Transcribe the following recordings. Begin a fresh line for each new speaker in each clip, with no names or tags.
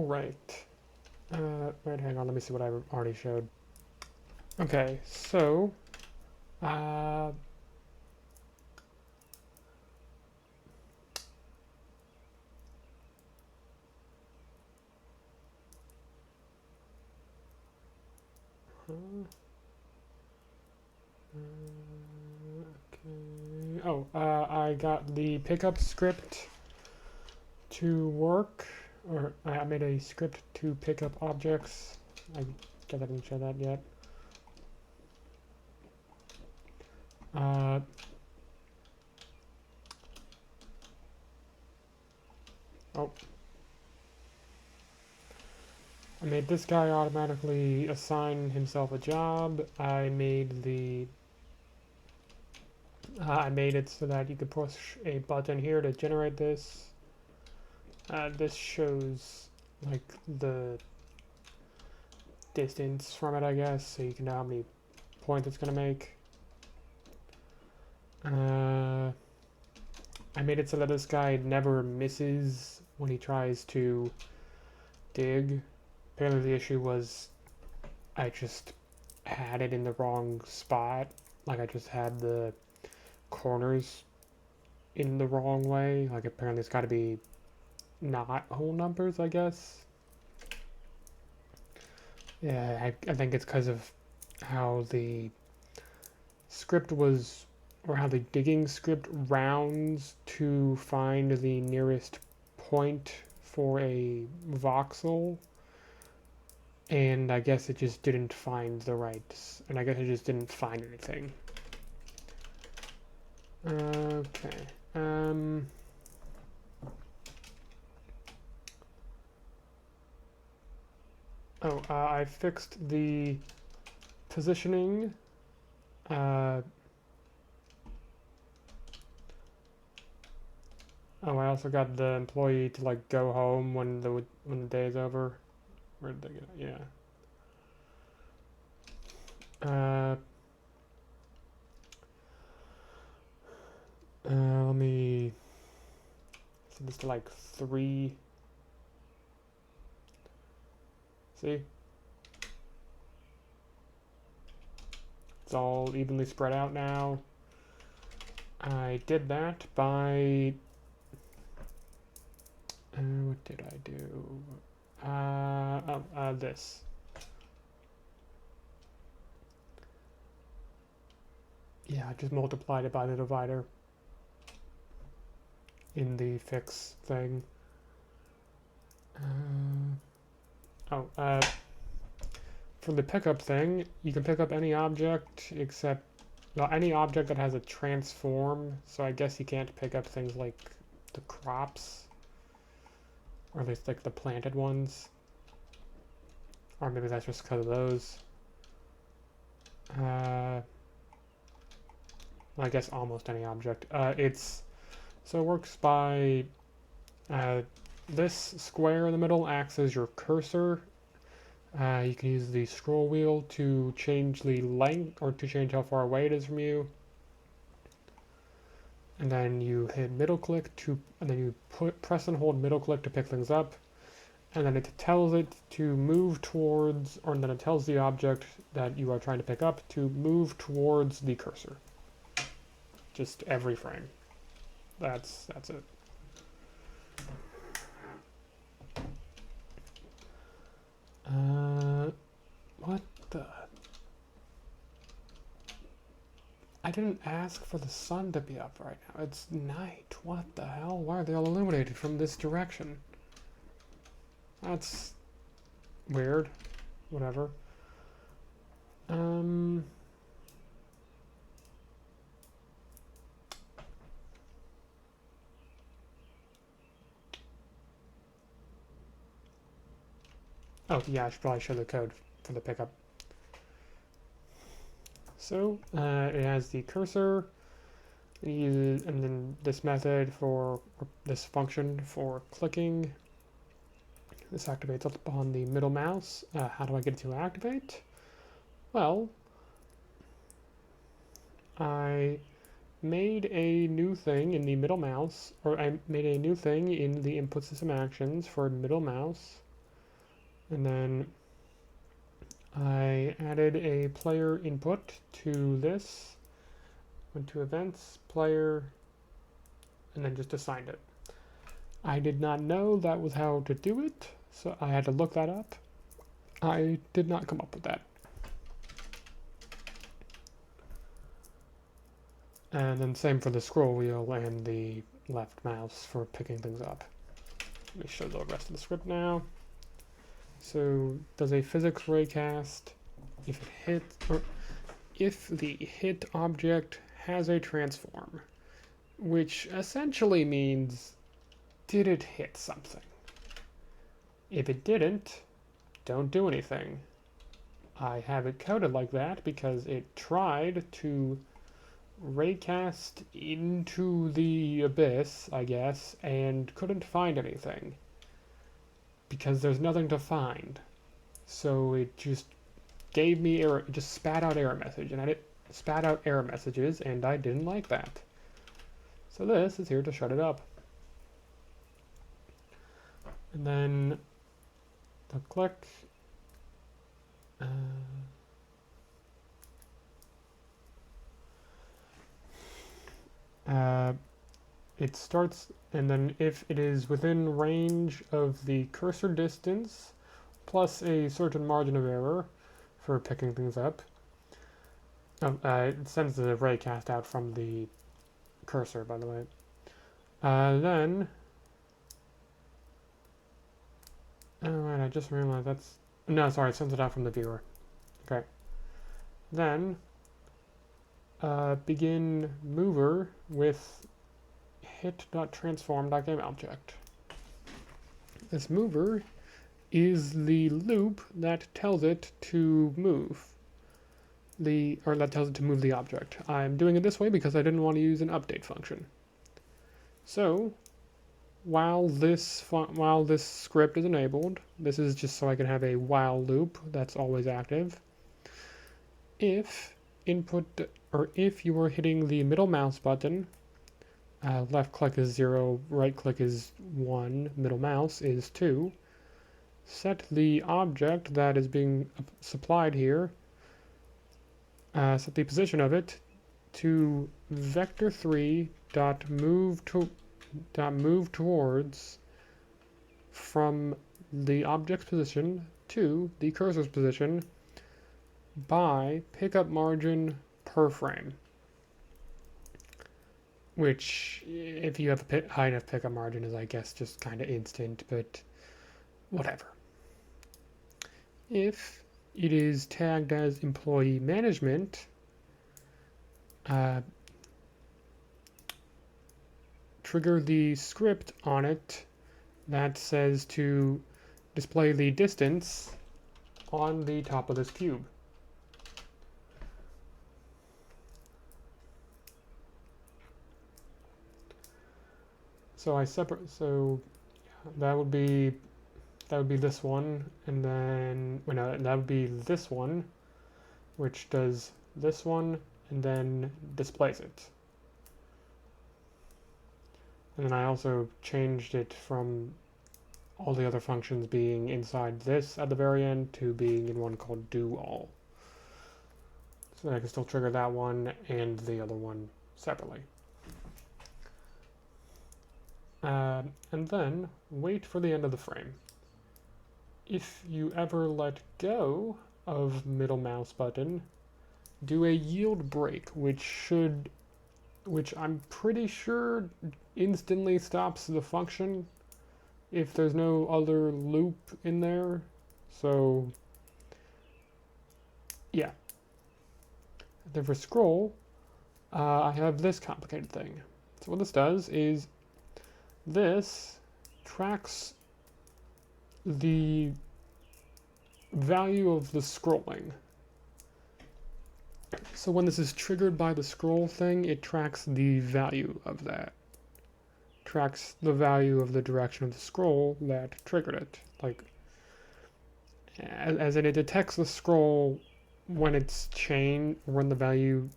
Alright. Wait, hang on, let me see what I already showed. Okay, so, uh, okay. Oh, I got the pickup script to work, or I made a script to pick up objects. I guess I didn't show that yet. Uh, oh. I made this guy automatically assign himself a job. I made it so that you could push a button here to generate this. This shows like the distance from it, I guess, so you can know how many points it's gonna make. I made it so that this guy never misses when he tries to dig. Apparently the issue was I just had it in the wrong spot. Like I just had the corners in the wrong way. Like apparently it's got to be not whole numbers, I guess. Yeah, I think it's because of how the script was, or how the digging script rounds to find the nearest point for a voxel. And I guess it just didn't find the right, and I guess it just didn't find anything. Okay. I fixed the positioning. I also got the employee to like go home when the day is over. Where did they go? Yeah. Let me set this to like 3. See? It's all evenly spread out now. I did that by... what did I do? This. Yeah, I just multiplied it by the divider in the fix thing. For the pickup thing, you can pick up any object except, well, any object that has a transform, so I guess you can't pick up things like the crops, or at least like the planted ones, or maybe that's just because of those. I guess almost any object. So it works by this square in the middle acts as your cursor. You can use the scroll wheel to change the length, or to change how far away it is from you. And then you hit middle click and then you press and hold middle click to pick things up. And then it tells it to move towards, or then it tells the object that you are trying to pick up to move towards the cursor. Just every frame. That's it. What the? I didn't ask for the sun to be up right now. It's night. What the hell? Why are they all illuminated from this direction? That's weird. Whatever. Oh, yeah, I should probably show the code for the pickup. So, it has the cursor, and then this method for this function for clicking. This activates up on the middle mouse. How do I get it to activate? Well, I made a new thing in the middle mouse, or I made a new thing in the input system actions for middle mouse. And then I added a player input to this, went to events, player, and then just assigned it. I did not know that was how to do it, so I had to look that up. I did not come up with that. And then same for the scroll wheel and the left mouse for picking things up. Let me show the rest of the script now. So does a physics raycast if it hits, or if the hit object has a transform, which essentially means did it hit something? If it didn't, don't do anything. I have it coded like that because it tried to raycast into the abyss, I guess, and couldn't find anything because there's nothing to find. So it just gave me error, it just spat out error message, and it spat out error messages, and I didn't like that. So this is here to shut it up. And then the click. It starts, and then if it is within range of the cursor distance plus a certain margin of error for picking things up, it sends the raycast out from the cursor, by the way. Then, alright, I just realized that's, no, sorry, it sends it out from the viewer. Okay. Then, begin mover with hit.transform.gameObject. This mover is the loop that tells it to move that tells it to move the object. I'm doing it this way because I didn't want to use an update function. So while this script is enabled, this is just so I can have a while loop that's always active. If you are hitting the middle mouse button, left click is 0, right click is 1, middle mouse is 2. Set the object that is being supplied here, set the position of it to vector3 dot move towards from the object's position to the cursor's position by pickup margin per frame. Which, if you have a high enough pickup margin, is I guess just kind of instant, but whatever. If it is tagged as employee management, trigger the script on it that says to display the distance on the top of this cube. So that would be this one, and then that would be this one, which does this one and then displays it. And then I also changed it from all the other functions being inside this at the very end to being in one called do all. So I can still trigger that one and the other one separately. And then wait for the end of the frame. If you ever let go of middle mouse button, do a yield break, which I'm pretty sure instantly stops the function if there's no other loop in there. So yeah. Then for scroll, I have this complicated thing. So what this does is this tracks the value of the scrolling. So when this is triggered by the scroll thing, it tracks the value of that. Tracks the value of the direction of the scroll that triggered it. Like, as in it detects the scroll when it's when the value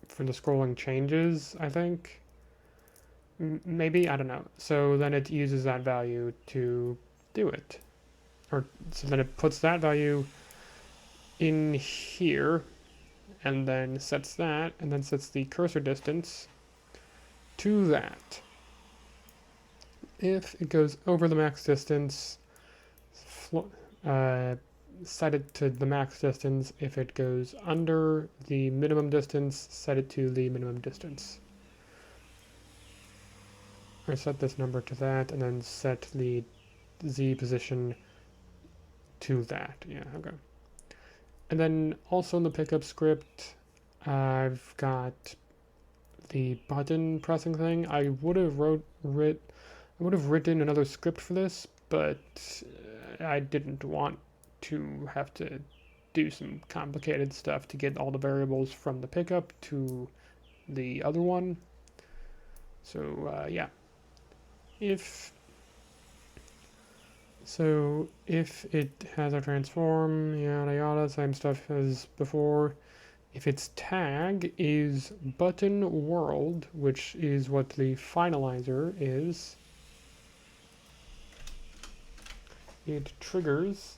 for the scrolling changes, I think. Maybe, I don't know. So then it uses that value to do it. or so then it puts that value in here, and then sets that, and then sets the cursor distance to that. If it goes over the max distance, set it to the max distance. If it goes under the minimum distance, set it to the minimum distance. Or set this number to that, and then set the Z position to that. Yeah, okay. And then also in the pickup script, I've got the button pressing thing. I would have written another script for this, but I didn't want to have to do some complicated stuff to get all the variables from the pickup to the other one. So yeah, if it has a transform, yada yada, same stuff as before. If its tag is button world, which is what the finalizer is, it triggers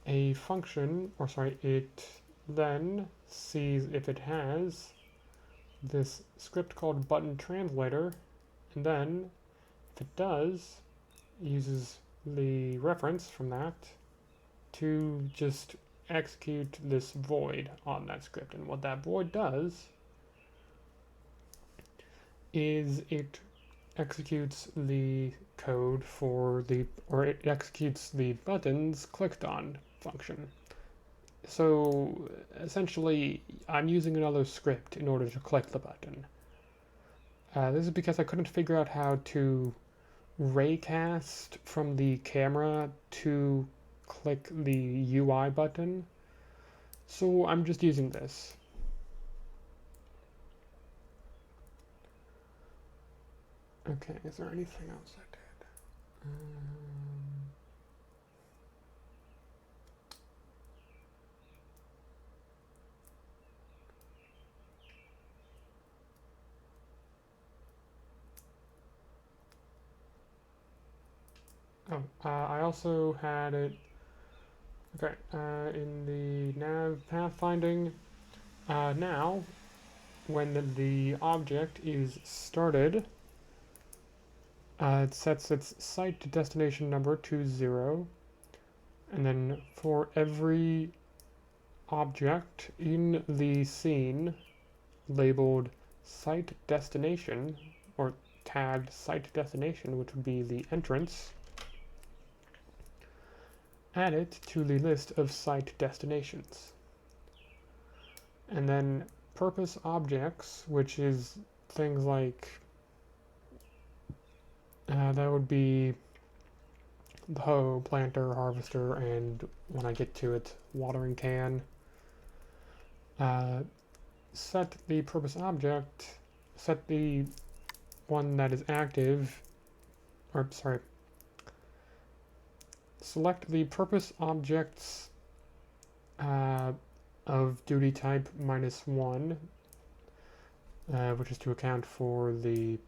a function, or sorry, it then sees if it has this script called button translator, and then if it does, uses the reference from that to just execute this void on that script. And what that void does is it executes the code for it executes the buttons clicked on function. So essentially, I'm using another script in order to click the button. This is because I couldn't figure out how to raycast from the camera to click the UI button, so I'm just using this. Okay, is there anything else I did? I also had it. Okay, in the nav pathfinding, now when the object is started, it sets its site to destination number to 0, and then for every object in the scene labeled site destination, or tagged site destination, which would be the entrance, add it to the list of site destinations. And then purpose objects, which is things like that would be the hoe, planter, harvester, and when I get to it, watering can. Set the purpose object, set the one that is active, or sorry, select the purpose objects of duty type -1, which is to account for the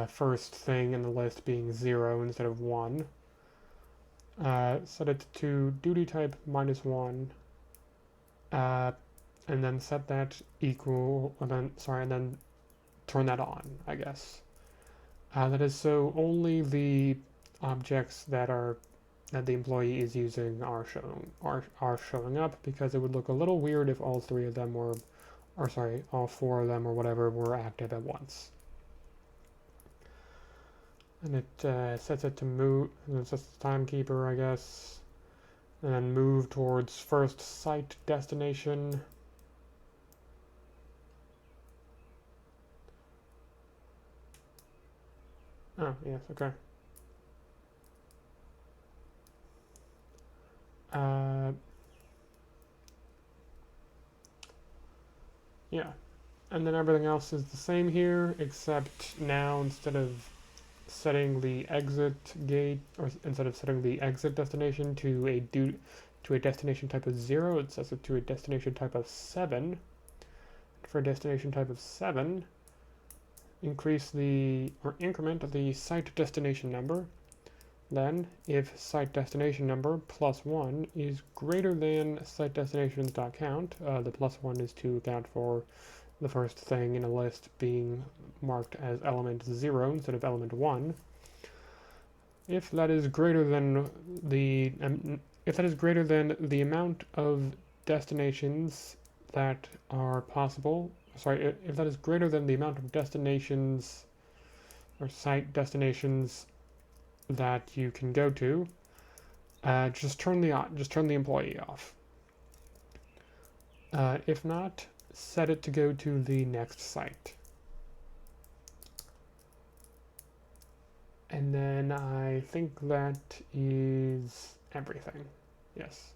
first thing in the list being 0 instead of 1. Set it to duty type -1, and then set that equal, and then turn that on, I guess. That is so only the objects that the employee is using are showing up, because it would look a little weird if all 3 of them were, or sorry, all 4 of them or whatever were active at once. And it sets it to move, and it sets the timekeeper, I guess, and then move towards first site destination. Oh, yes, okay. Yeah, and then everything else is the same here, except now instead of setting the exit gate, or instead of setting the exit destination to a destination type of 0, it sets it to a destination type of 7. For a destination type of 7, increment the site destination number, Then, if site destination number plus 1 is greater than site destinations.count, the plus 1 is to account for the first thing in a list being marked as element 0 instead of element 1. If that is greater than the amount of destinations that are possible, if that is greater than the amount of destinations or site destinations that you can go to, just turn the employee off. If not, set it to go to the next site. And then I think that is everything. Yes.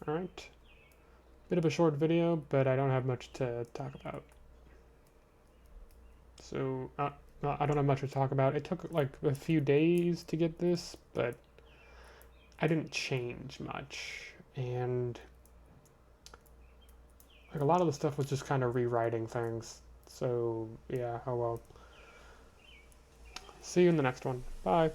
Alright. Bit of a short video, but I don't have much to talk about. So, I don't have much to talk about. It took like a few days to get this, but I didn't change much. And like a lot of the stuff was just kind of rewriting things. So, yeah, oh well. See you in the next one. Bye.